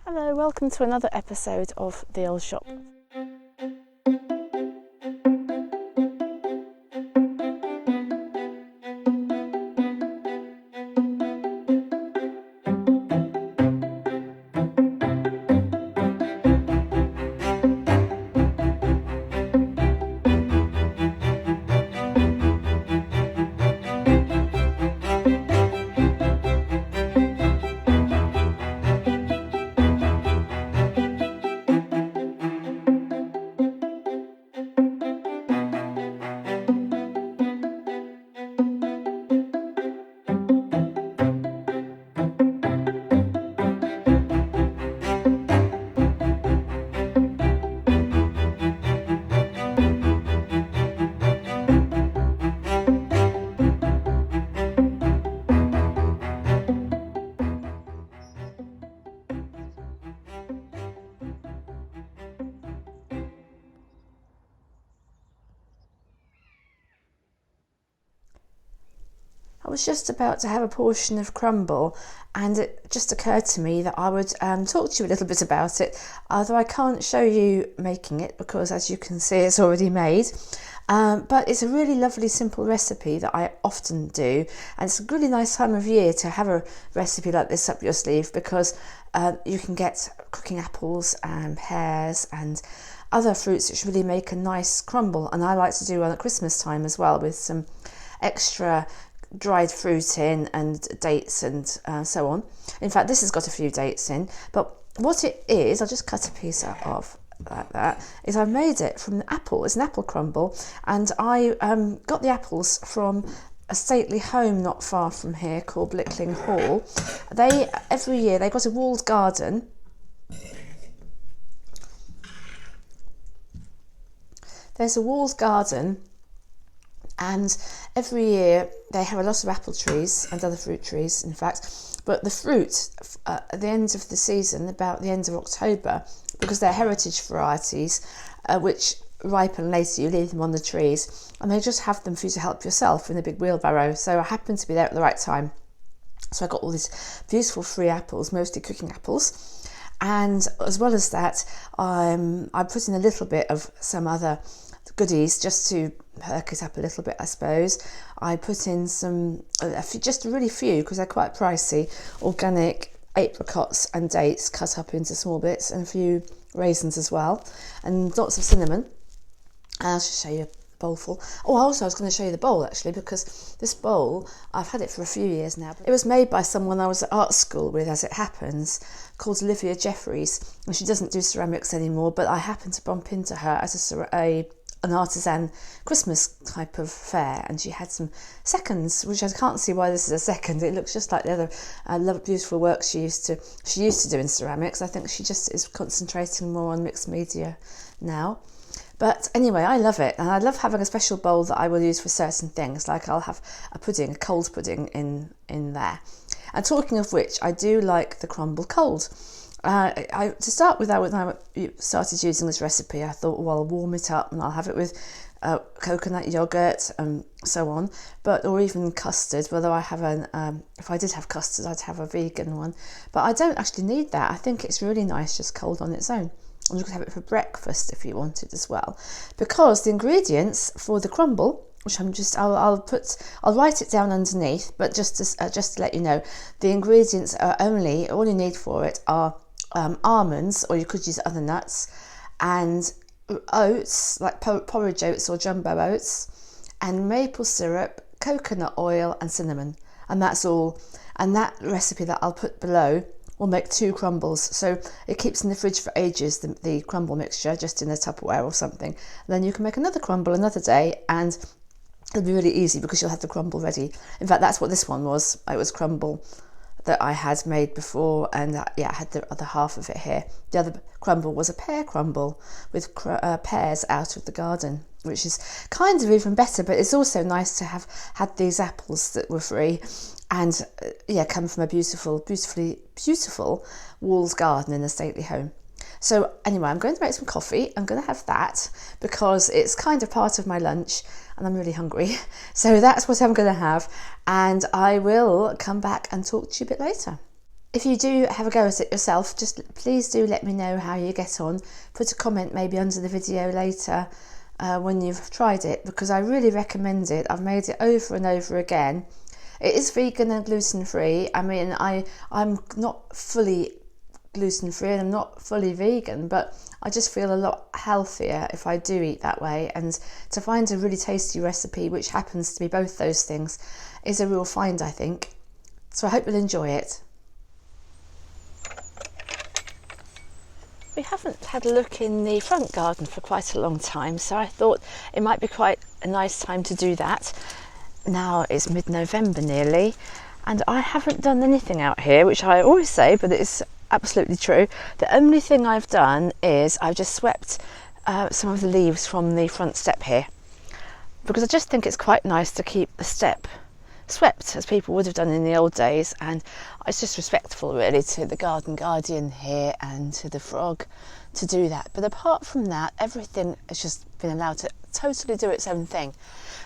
Hello, welcome to another episode of The Old Shop. I was just about to have a portion of crumble and it just occurred to me that I would talk to you a little bit about it, although I can't show you making it because, as you can see, it's already made. But it's a really lovely simple recipe that I often do, and it's a really nice time of year to have a recipe like this up your sleeve because you can get cooking apples and pears and other fruits which really make a nice crumble, and I like to do one at Christmas time as well with some extra dried fruit in and dates and so on. In fact, this has got a few dates in, but what it is, I'll just cut a piece off like that, is I've made it from the apple. It's an apple crumble, and I got the apples from a stately home not far from here called Blickling Hall. They every year they've got a walled garden. There's a walled garden, and every year they have a lot of apple trees and other fruit trees, in fact, but the fruit at the end of the season, about the end of October, because they're heritage varieties which ripen later, you leave them on the trees and they just have them for you to help yourself in a big wheelbarrow. So I happened to be there at the right time, so I got all these beautiful free apples, mostly cooking apples, and as well as that I put in a little bit of some other goodies just to perk it up a little bit, I suppose. I put in some, just a really few because they're quite pricey, organic apricots and dates cut up into small bits, and a few raisins as well, and lots of cinnamon. And I'll just show you a bowl full. Oh, also I was going to show you the bowl actually, because this bowl, I've had it for a few years now. It was made by someone I was at art school with, as it happens, called Olivia Jeffries, and she doesn't do ceramics anymore, but I happened to bump into her at an artisan Christmas type of fair, and she had some seconds, which I can't see why this is a second. It looks just like the other beautiful work she used to do in ceramics. I think she just is concentrating more on mixed media now. But anyway, I love it, and I love having a special bowl that I will use for certain things, like I'll have a cold pudding in there. And talking of which, I do like the crumble cold. To start with, when I started using this recipe, I thought, well, I'll warm it up and I'll have it with coconut yogurt and so on, or even custard. Whether I have if I did have custard, I'd have a vegan one, but I don't actually need that. I think it's really nice just cold on its own. And you could have it for breakfast if you wanted as well, because the ingredients for the crumble, which I'll write it down underneath, but just to let you know, the ingredients are all you need for it are almonds, or you could use other nuts, and oats, like porridge oats or jumbo oats, and maple syrup, coconut oil and cinnamon, and that's all. And that recipe that I'll put below will make 2 crumbles, so it keeps in the fridge for ages, the crumble mixture, just in a Tupperware or something. And then you can make another crumble another day, and it'll be really easy because you'll have the crumble ready. In fact, that's what this one was. It was crumble that I had made before, and I had the other half of it here. The other crumble was a pear crumble with pears out of the garden, which is kind of even better, but it's also nice to have had these apples that were free and come from a beautifully walled garden in a stately home. So anyway, I'm going to make some coffee. I'm going to have that because it's kind of part of my lunch and I'm really hungry. So that's what I'm going to have, and I will come back and talk to you a bit later. If you do have a go at it yourself, just please do let me know how you get on. Put a comment maybe under the video later when you've tried it, because I really recommend it. I've made it over and over again. It is vegan and gluten free. I mean, I'm not fully gluten free and I'm not fully vegan, but I just feel a lot healthier if I do eat that way. And to find a really tasty recipe which happens to be both those things is a real find, I think. So I hope you'll enjoy it. We haven't had a look in the front garden for quite a long time, so I thought it might be quite a nice time to do that. Now it's mid-November nearly, and I haven't done anything out here, which I always say, but it's absolutely true. The only thing I've done is I've just swept some of the leaves from the front step here, because I just think it's quite nice to keep the step swept as people would have done in the old days, and it's just respectful really to the garden guardian here and to the frog to do that. But apart from that, everything has just been allowed to totally do its own thing.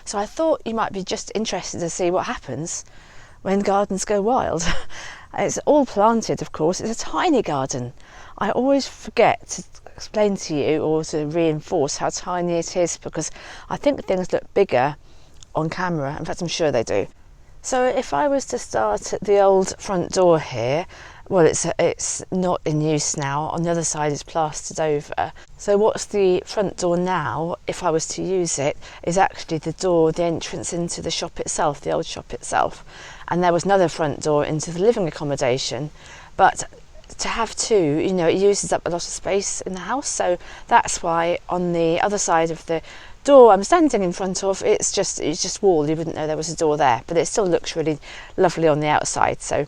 So I thought you might be just interested to see what happens when gardens go wild. It's all planted, of course. It's a tiny garden. I always forget to explain to you or to reinforce how tiny it is, because I think things look bigger on camera. In fact, I'm sure they do. So if I was to start at the old front door here, well, it's not in use now. On the other side it's plastered over. So what's the front door now, if I was to use it, is actually the door, the entrance into the shop itself, the old shop itself. And there was another front door into the living accommodation. But to have two, you know, it uses up a lot of space in the house. So that's why on the other side of the door I'm standing in front of, it's just wall. You wouldn't know there was a door there, but it still looks really lovely on the outside. So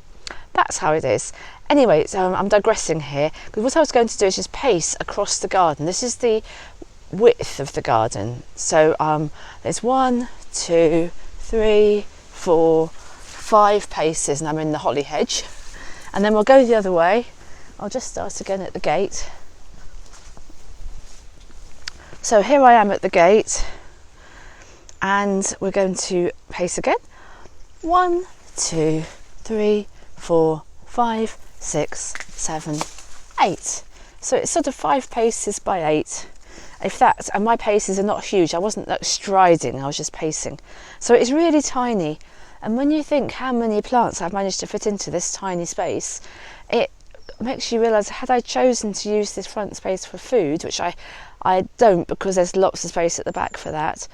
that's how it is. Anyway, so I'm digressing here, because what I was going to do is just pace across the garden. This is the width of the garden. So there's 1, 2, 3, 4, 5 paces, and I'm in the holly hedge. And then we'll go the other way. I'll just start again at the gate. So here I am at the gate, and we're going to pace again. 1, 2, 3, 4, 5, 6, 7, 8. So it's sort of 5 paces by 8. If that, and my paces are not huge. I wasn't like striding, I was just pacing. So it's really tiny. And when you think how many plants I've managed to fit into this tiny space, it makes you realise, had I chosen to use this front space for food, which I don't, because there's lots of space at the back for that,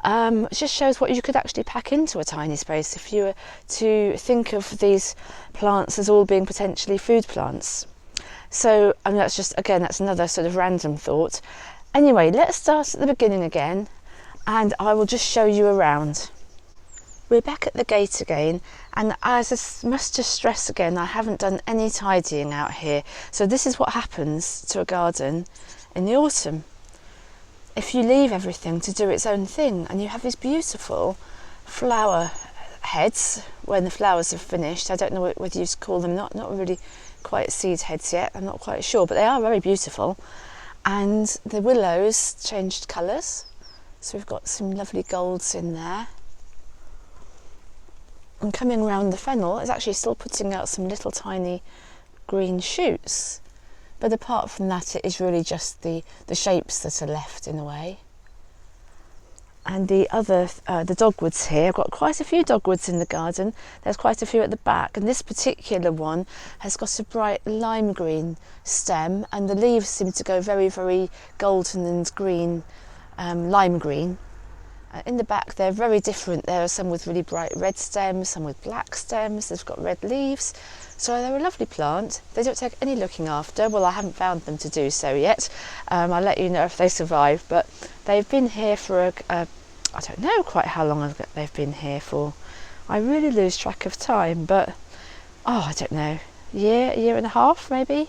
it just shows what you could actually pack into a tiny space if you were to think of these plants as all being potentially food plants. So, I mean, that's just, again, that's another sort of random thought. Anyway, let's start at the beginning again, and I will just show you around. We're back at the gate again, and as I must just stress again, I haven't done any tidying out here. So this is what happens to a garden in the autumn. If you leave everything to do its own thing, and you have these beautiful flower heads when the flowers have finished. I don't know whether you call them, not really quite seed heads yet, I'm not quite sure, but they are very beautiful. And the willows changed colours, so we've got some lovely golds in there. And coming around the fennel, it's actually still putting out some little tiny green shoots. But apart from that, it is really just the shapes that are left in a way. And the other, the dogwoods here, I've got quite a few dogwoods in the garden. There's quite a few at the back, and this particular one has got a bright lime green stem, and the leaves seem to go very, very golden and green, lime green. In the back they're very different. There are some with really bright red stems, some with black stems, they've got red leaves. So they're a lovely plant. They don't take any looking after. Well, I haven't found them to do so yet. I'll let you know if they survive, but they've been here for I don't know quite how long they've been here for. I really lose track of time, but I don't know, year and a half maybe.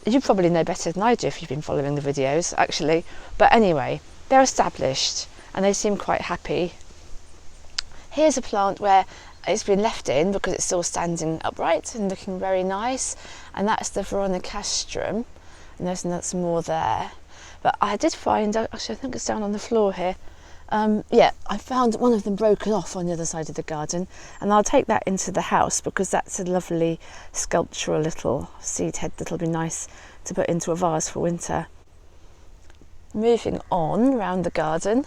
You probably know better than I do if you've been following the videos actually, but anyway, they're established and they seem quite happy. Here's a plant where it's been left in because it's still standing upright and looking very nice, and that's the Veronicastrum, and there's some more there. But I did find, actually I think it's down on the floor here, Yeah, I found one of them broken off on the other side of the garden, and I'll take that into the house because that's a lovely sculptural little seed head that'll be nice to put into a vase for winter. Moving on around the garden,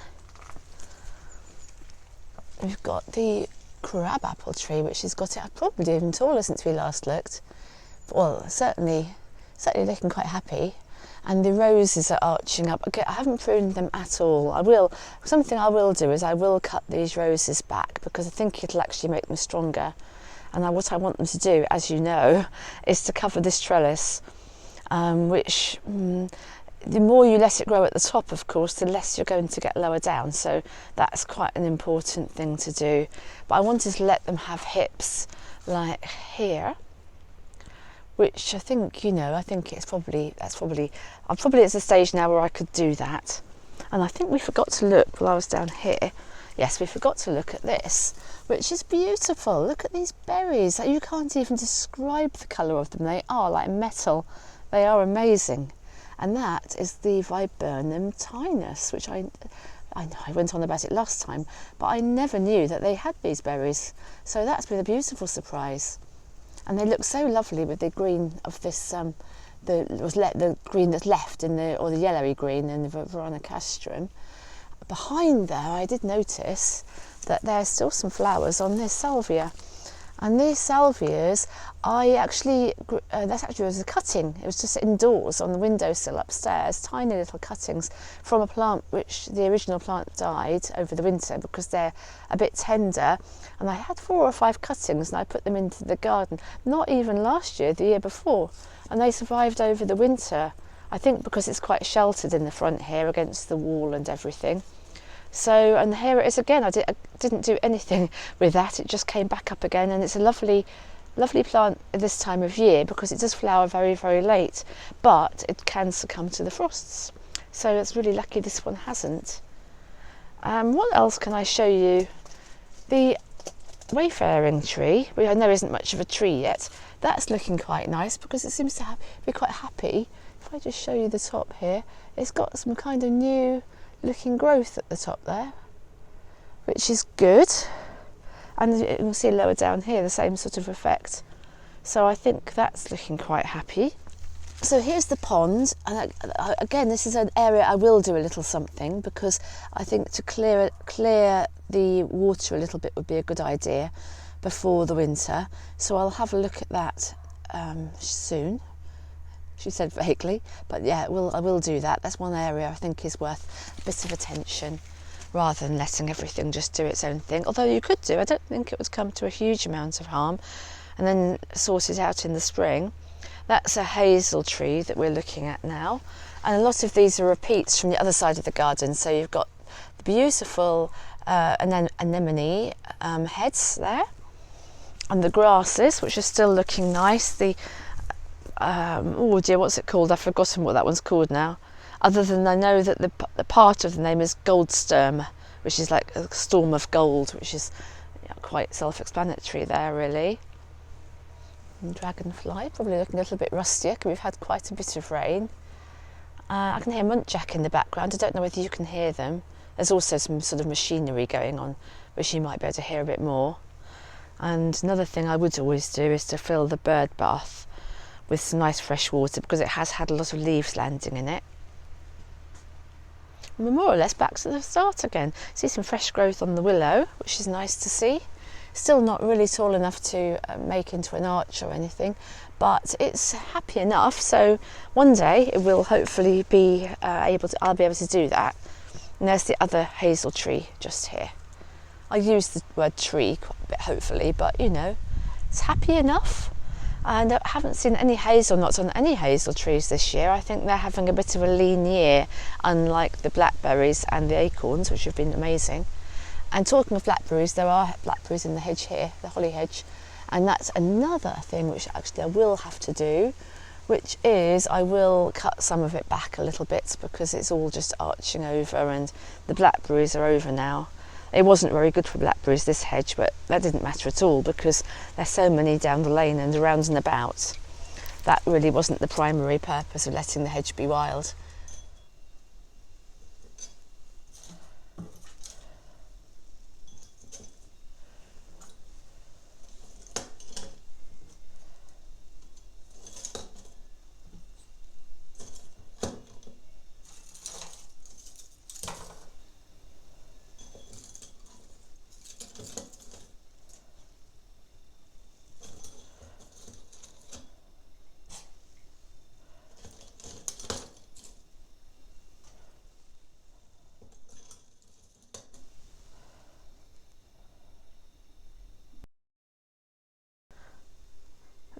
we've got the crab apple tree, which has got it probably even taller since we last looked. Well, certainly looking quite happy. And the roses are arching up. Okay, I haven't pruned them at all. Something I will do is I will cut these roses back because I think it'll actually make them stronger. And what I want them to do, as you know, is to cover this trellis, which the more you let it grow at the top, of course, the less you're going to get lower down. So that's quite an important thing to do. But I wanted to let them have hips like here, which I think, it's probably I'm probably at the stage now where I could do that. And I think we forgot to look while I was down here. Yes, we forgot to look at this, which is beautiful. Look at these berries. You can't even describe the colour of them. They are like metal. They are amazing. And that is the Viburnum tinus, which I know I went on about it last time, but I never knew that they had these berries. So that's been a beautiful surprise. And they look so lovely with the green of this, the green that's left or the yellowy green in the Veronicastrum. Behind there, I did notice that there's still some flowers on this salvia. And these salvias, that actually was a cutting. It was just indoors on the windowsill upstairs, tiny little cuttings from a plant which the original plant died over the winter because they're a bit tender. And I had 4 or 5 cuttings and I put them into the garden, not even last year, the year before. And they survived over the winter, I think because it's quite sheltered in the front here against the wall and everything. So, and here it is again. I didn't do anything with that. It just came back up again, and it's a lovely plant at this time of year because it does flower very, very late, but it can succumb to the frosts. So it's really lucky this one hasn't. What else can I show you? The wayfaring tree, which I know isn't much of a tree yet, that's looking quite nice because it seems to be quite happy. If I just show you the top here, it's got some kind of new looking growth at the top there, which is good, and you can see lower down here the same sort of effect. So I think that's looking quite happy. So here's the pond, and again this is an area I will do a little something because I think to clear the water a little bit would be a good idea before the winter. So I'll have a look at that soon. She said vaguely, but yeah, I will do that. That's one area I think is worth a bit of attention rather than letting everything just do its own thing. Although you could do, I don't think it would come to a huge amount of harm, and then sort it out in the spring. That's a hazel tree that we're looking at now, and a lot of these are repeats from the other side of the garden. So you've got the beautiful anemone heads there, and the grasses, which are still looking nice. The oh dear, what's it called? I've forgotten what that one's called now. Other than I know that the part of the name is goldsturm, which is like a storm of gold, which is quite self-explanatory there, really. And dragonfly, probably looking a little bit rustier because we've had quite a bit of rain. I can hear muntjac in the background. I don't know whether you can hear them. There's also some sort of machinery going on, which you might be able to hear a bit more. And another thing I would always do is to fill the bird bath with some nice fresh water because it has had a lot of leaves landing in it. And we're more or less back to the start again. See some fresh growth on the willow, which is nice to see. Still not really tall enough to make into an arch or anything, but it's happy enough. So one day it will hopefully be I'll be able to do that. And there's the other hazel tree just here. I use the word tree quite a bit, hopefully, but it's happy enough. And I haven't seen any hazelnuts on any hazel trees this year. I think they're having a bit of a lean year, unlike the blackberries and the acorns, which have been amazing. And talking of blackberries, there are blackberries in the hedge here, the holly hedge. And that's another thing which actually I will have to do, which is I will cut some of it back a little bit because it's all just arching over and the blackberries are over now. It wasn't very good for blackberries, this hedge, but that didn't matter at all because there's so many down the lane and around and about. That really wasn't the primary purpose of letting the hedge be wild.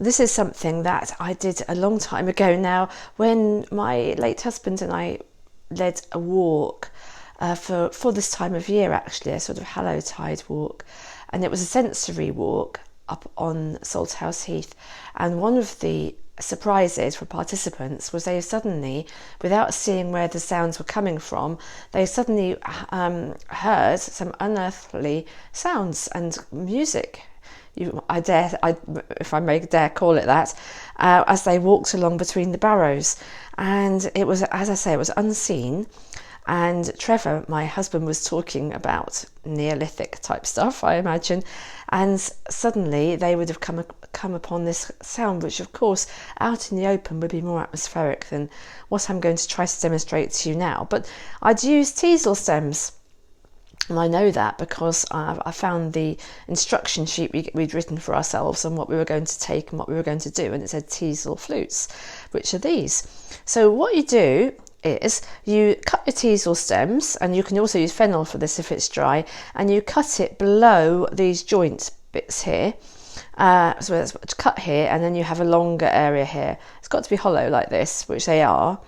This is something that I did a long time ago now, when my late husband and I led a walk for this time of year, actually, a sort of Hallowtide walk, and it was a sensory walk up on Salthouse Heath. And one of the surprises for participants was they suddenly, without seeing where the sounds were coming from, they suddenly heard some unearthly sounds and music. If I may dare call it that, as they walked along between the barrows. And it was, as I say, it was unseen. And Trevor, my husband, was talking about Neolithic type stuff, I imagine. And suddenly they would have come upon this sound, which of course out in the open would be more atmospheric than what I'm going to try to demonstrate to you now. But I'd use teasel stems. And I know that because I found the instruction sheet we'd written for ourselves on what we were going to take and what we were going to do, and it said teasel flutes, which are these. So what you do is you cut your teasel stems, and you can also use fennel for this if it's dry, and you cut it below these joint bits here. So it's cut here, and then you have a longer area here. It's got to be hollow like this, which they are.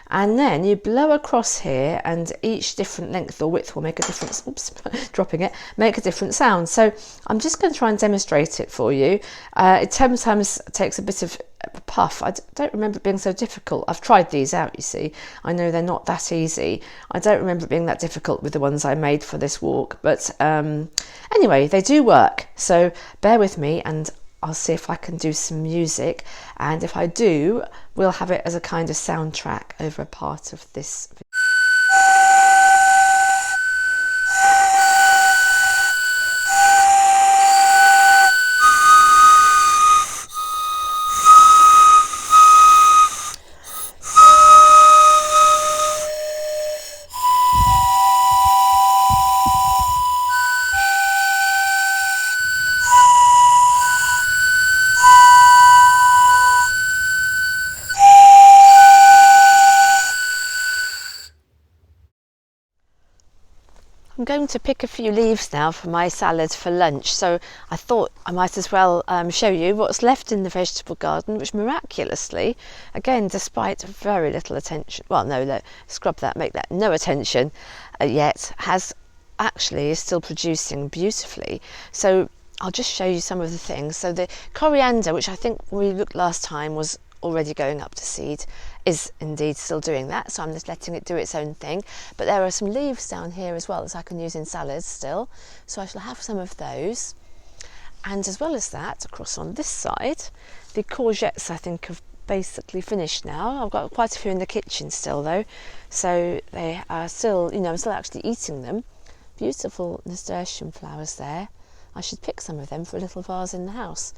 And then you blow across here, and each different length or width will make a different, make a different sound. So I'm just going to try and demonstrate it for you. It sometimes takes a bit of puff. I don't remember it being so difficult. I've tried these out, you see. I know they're not that easy. I don't remember it being that difficult with the ones I made for this walk. But anyway, they do work. So bear with me, and I'll see if I can do some music, and if I do, we'll have it as a kind of soundtrack over a part of this video. I'm going to pick a few leaves now for my salad for lunch, so I thought I might as well show you what's left in the vegetable garden, which miraculously, again, despite very little attention, well no, scrub that, make that no attention yet, is still producing beautifully. So I'll just show you some of the things. So the coriander, which I think when we looked last time was already going up to seed, is indeed still doing that, so I'm just letting it do its own thing. But there are some leaves down here as well that I can use in salads still, so I shall have some of those. And as well as that, across on this side, the courgettes I think have basically finished now. I've got quite a few in the kitchen still though, so they are still, I'm still actually eating them. Beautiful nasturtium flowers there. I should pick some of them for a little vase in the house,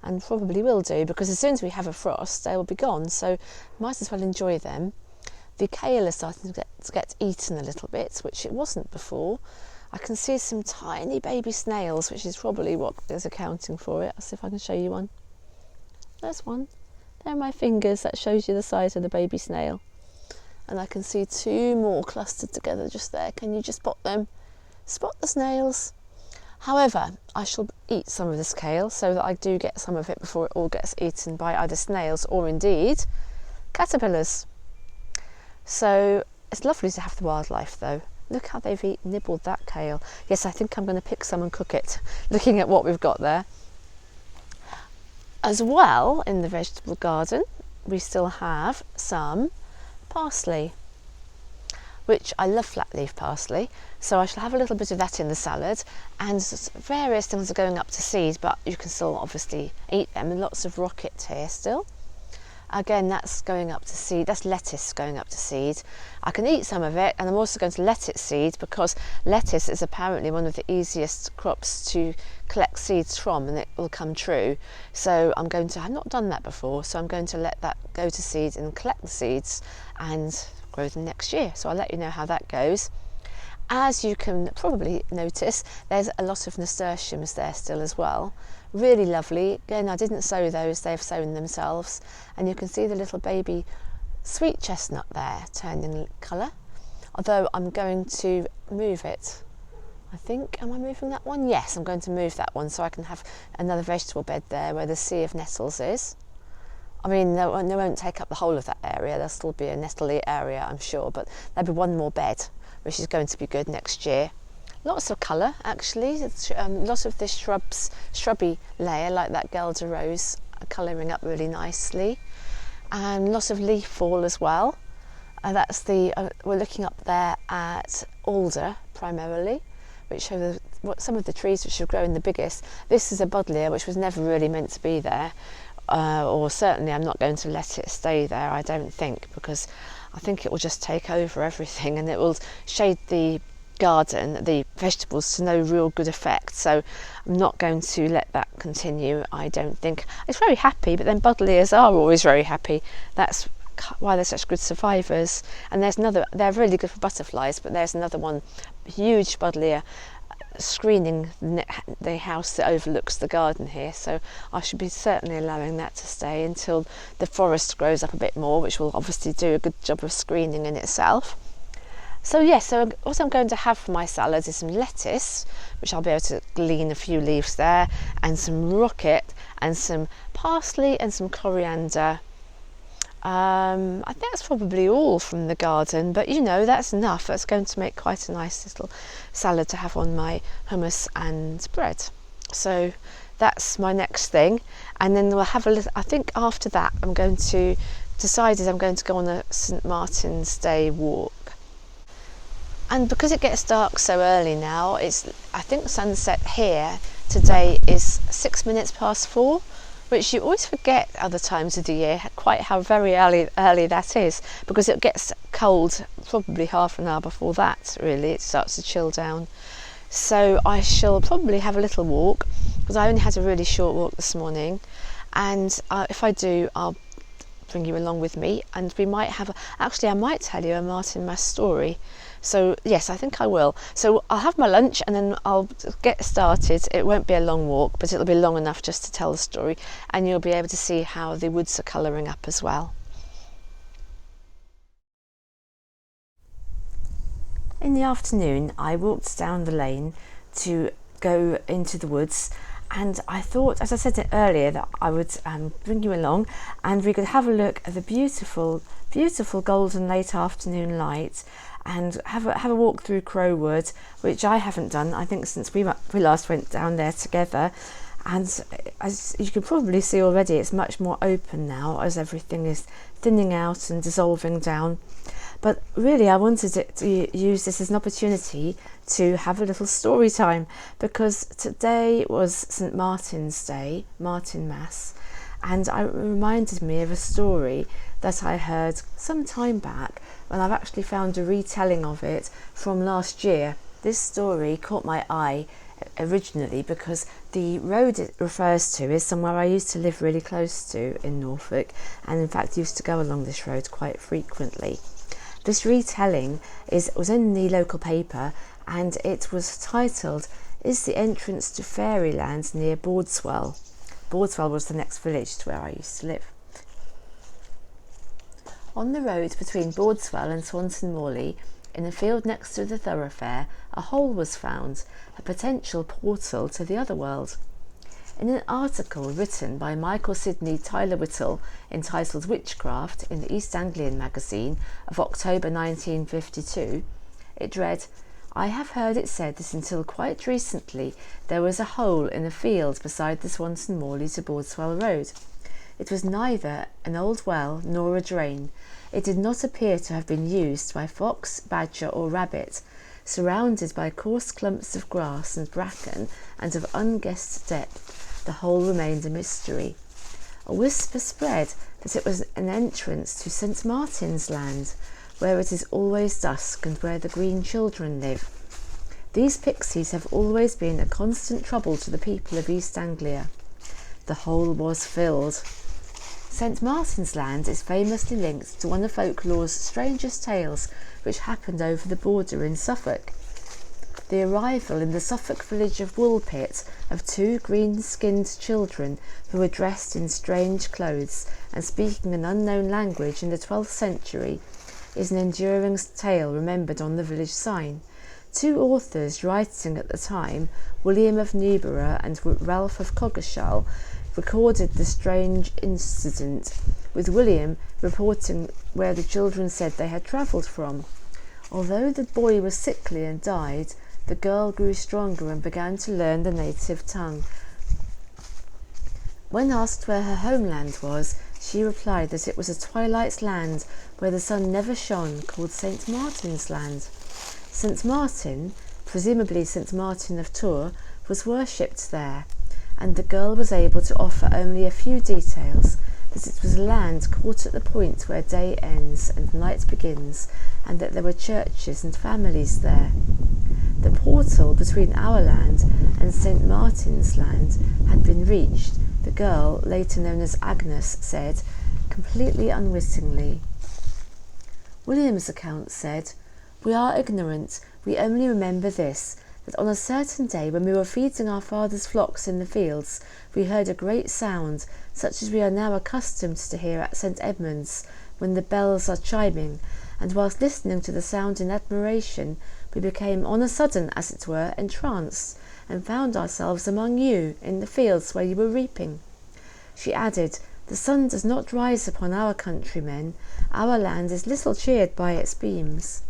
and probably will do, because as soon as we have a frost they will be gone, so might as well enjoy them. The kale is starting to get eaten a little bit, which it wasn't before. I can see some tiny baby snails, which is probably what is accounting for it. I'll see if I can show you one. There's one. There are my fingers. That shows you the size of the baby snail. And I can see two more clustered together just there. Can you just spot them? Spot the snails. However, I shall eat some of this kale so that I do get some of it before it all gets eaten by either snails or indeed caterpillars. So it's lovely to have the wildlife though. Look how they've nibbled that kale. Yes, I think I'm going to pick some and cook it, looking at what we've got there. As well, in the vegetable garden, we still have some parsley, which I love flat leaf parsley, so I shall have a little bit of that in the salad. And various things are going up to seed, but you can still obviously eat them, and lots of rocket here still. Again, that's going up to seed. That's lettuce going up to seed. I can eat some of it, and I'm also going to let it seed, because lettuce is apparently one of the easiest crops to collect seeds from, and it will come true. So I've not done that before, so I'm going to let that go to seed and collect the seeds and grow them next year. So I'll let you know how that goes. As you can probably notice, there's a lot of nasturtiums there still as well. Really lovely. Again, I didn't sow those, they've sown themselves. And you can see the little baby sweet chestnut there turning colour. Although I'm going to move it I think, am I moving that one? Yes, I'm going to move that one so I can have another vegetable bed there where the sea of nettles is. I mean, they won't take up the whole of that area. There'll still be a nettle area, I'm sure, but there'll be one more bed, which is going to be good next year. Lots of colour, actually. Lots of this shrubby layer, like that Guelder rose, are colouring up really nicely. And lots of leaf fall as well. That's we're looking up there at alder, primarily, which show some of the trees which have grown the biggest. This is a buddleia, which was never really meant to be there, or certainly I'm not going to let it stay there, I don't think, because I think it will just take over everything and it will shade the garden, the vegetables, to no real good effect. So I'm not going to let that continue, I don't think. It's very happy, but then buddleias are always very happy. That's why they're such good survivors. And there's another, they're really good for butterflies, but there's another one, huge buddleia, screening the house that overlooks the garden here, so I should be certainly allowing that to stay until the forest grows up a bit more, which will obviously do a good job of screening in itself. So yes, so what I'm going to have for my salad is some lettuce, which I'll be able to glean a few leaves there, and some rocket and some parsley and some coriander. I think that's probably all from the garden, but you know, that's enough. That's going to make quite a nice little salad to have on my hummus and bread. So that's my next thing, and then we'll have a little, I think after that I'm going to go on a St Martin's Day walk. And because it gets dark so early now, I think sunset here today is 6 minutes past 4, which you always forget other times of the year quite how very early that is, because it gets cold probably half an hour before that, really. It starts to chill down. So I shall probably have a little walk, because I only had a really short walk this morning, and if I do, I'll bring you along with me, and we might have I might tell you a Martinmas story. So yes, I think I will. So I'll have my lunch and then I'll get started. It won't be a long walk, but it'll be long enough just to tell the story, and you'll be able to see how the woods are colouring up as well. In the afternoon, I walked down the lane to go into the woods, and I thought, as I said earlier, that I would bring you along and we could have a look at the beautiful, beautiful golden late afternoon light, and have a walk through Crowwood, which I haven't done, I think, since we last went down there together. And as you can probably see already, it's much more open now as everything is thinning out and dissolving down. But really, I wanted to use this as an opportunity to have a little story time, because today was St Martin's Day, Martinmas, and it reminded me of a story that I heard some time back, and I've actually found a retelling of it from last year. This story caught my eye originally because the road it refers to is somewhere I used to live really close to in Norfolk, and in fact used to go along this road quite frequently. This retelling was in the local paper, and it was titled, "Is the Entrance to Fairyland Near Bordswell?" Bordswell was the next village to where I used to live. On the road between Bordswell and Swanton Morley, in a field next to the thoroughfare, a hole was found, a potential portal to the other world. In an article written by Michael Sidney Tyler Whittle entitled Witchcraft in the East Anglian magazine of October 1952, it read, "I have heard it said that until quite recently there was a hole in a field beside the Swanton Morley to Bordswell Road. It was neither an old well nor a drain. It did not appear to have been used by fox, badger or rabbit. Surrounded by coarse clumps of grass and bracken and of unguessed depth, the hole remained a mystery. A whisper spread that it was an entrance to St Martin's Land, where it is always dusk and where the green children live. These pixies have always been a constant trouble to the people of East Anglia." The hole was filled. St Martin's Land is famously linked to one of folklore's strangest tales, which happened over the border in Suffolk. The arrival in the Suffolk village of Woolpit of two green-skinned children who were dressed in strange clothes and speaking an unknown language in the 12th century is an enduring tale remembered on the village sign. Two authors writing at the time, William of Newborough and Ralph of Coggeshall, recorded the strange incident, with William reporting where the children said they had travelled from. Although the boy was sickly and died, the girl grew stronger and began to learn the native tongue. When asked where her homeland was, she replied that it was a twilight land where the sun never shone, called St. Martin's Land. St. Martin, presumably St. Martin of Tours, was worshipped there, and the girl was able to offer only a few details, that it was a land caught at the point where day ends and night begins, and that there were churches and families there. The portal between our land and St. Martin's Land had been reached, the girl, later known as Agnes, said, completely unwittingly. William's account said, "We are ignorant, we only remember this, that on a certain day when we were feeding our father's flocks in the fields, we heard a great sound, such as we are now accustomed to hear at St. Edmund's, when the bells are chiming, and whilst listening to the sound in admiration, we became on a sudden, as it were, entranced, and found ourselves among you, in the fields where you were reaping." She added, "The sun does not rise upon our countrymen, our land is little cheered by its beams.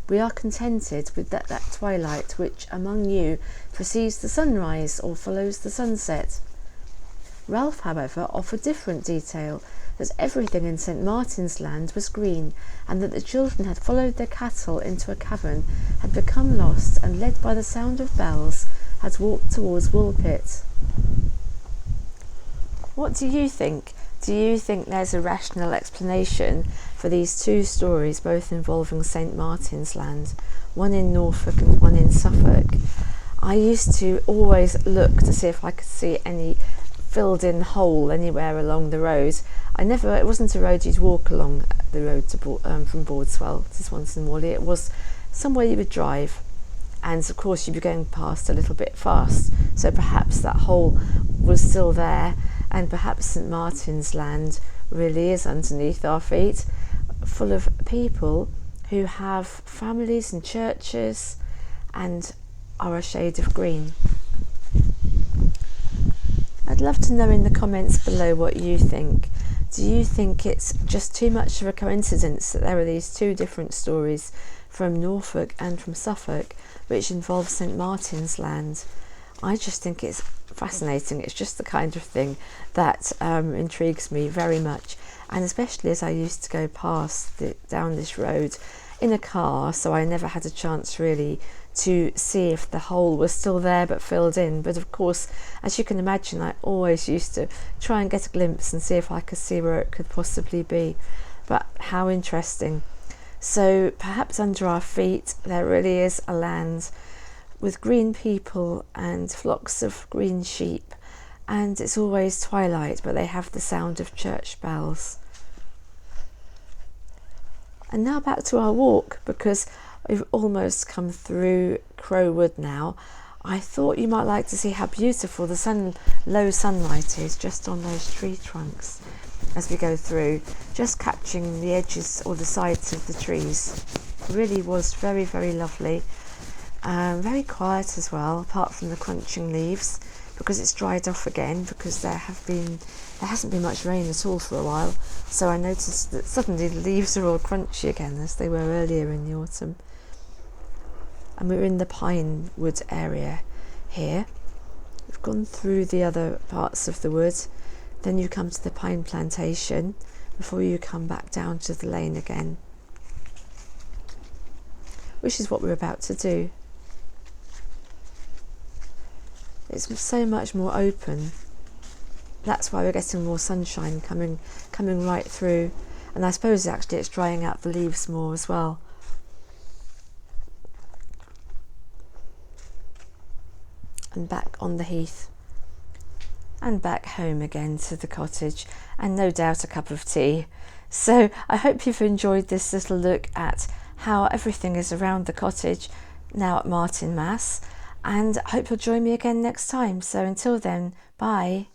We are contented with that twilight which, among you, precedes the sunrise or follows the sunset." Ralph, however, offered different detail, that everything in St. Martin's Land was green, and that the children had followed their cattle into a cavern, had become lost, and led by the sound of bells, had walked towards Woolpit. What do you think? Do you think there's a rational explanation for these two stories, both involving St. Martin's Land, one in Norfolk and one in Suffolk? I used to always look to see if I could see any filled in hole anywhere along the road. It wasn't a road you'd walk along, the road to from Bordeswell to Swanson Morley. It was somewhere you would drive, and of course you'd be going past a little bit fast, so perhaps that hole was still there, and perhaps St. Martin's Land really is underneath our feet, full of people who have families and churches and are a shade of green. I'd love to know in the comments below what you think. Do you think it's just too much of a coincidence that there are these two different stories from Norfolk and from Suffolk which involve St. Martin's Land? I just think it's fascinating. It's just the kind of thing that intrigues me very much, and especially as I used to go down this road in a car, so I never had a chance really to see if the hole was still there but filled in. But of course, as you can imagine, I always used to try and get a glimpse and see if I could see where it could possibly be. But how interesting. So perhaps under our feet there really is a land with green people and flocks of green sheep, and it's always twilight, but they have the sound of church bells. And now back to our walk, because we've almost come through Crowwood now. I thought you might like to see how beautiful the low sunlight is just on those tree trunks as we go through, just catching the edges or the sides of the trees. It really was very, very lovely. Very quiet as well, apart from the crunching leaves, because it's dried off again, because there hasn't been much rain at all for a while. So I noticed that suddenly the leaves are all crunchy again, as they were earlier in the autumn. And we're in the pine wood area here. We've gone through the other parts of the wood, then you come to the pine plantation before you come back down to the lane again, which is what we're about to do. It's so much more open. That's why we're getting more sunshine coming right through, and I suppose actually it's drying out the leaves more as well. And back on the heath, and back home again to the cottage, and no doubt a cup of tea. So I hope you've enjoyed this little look at how everything is around the cottage now at Martinmas, and I hope you'll join me again next time. So until then, bye.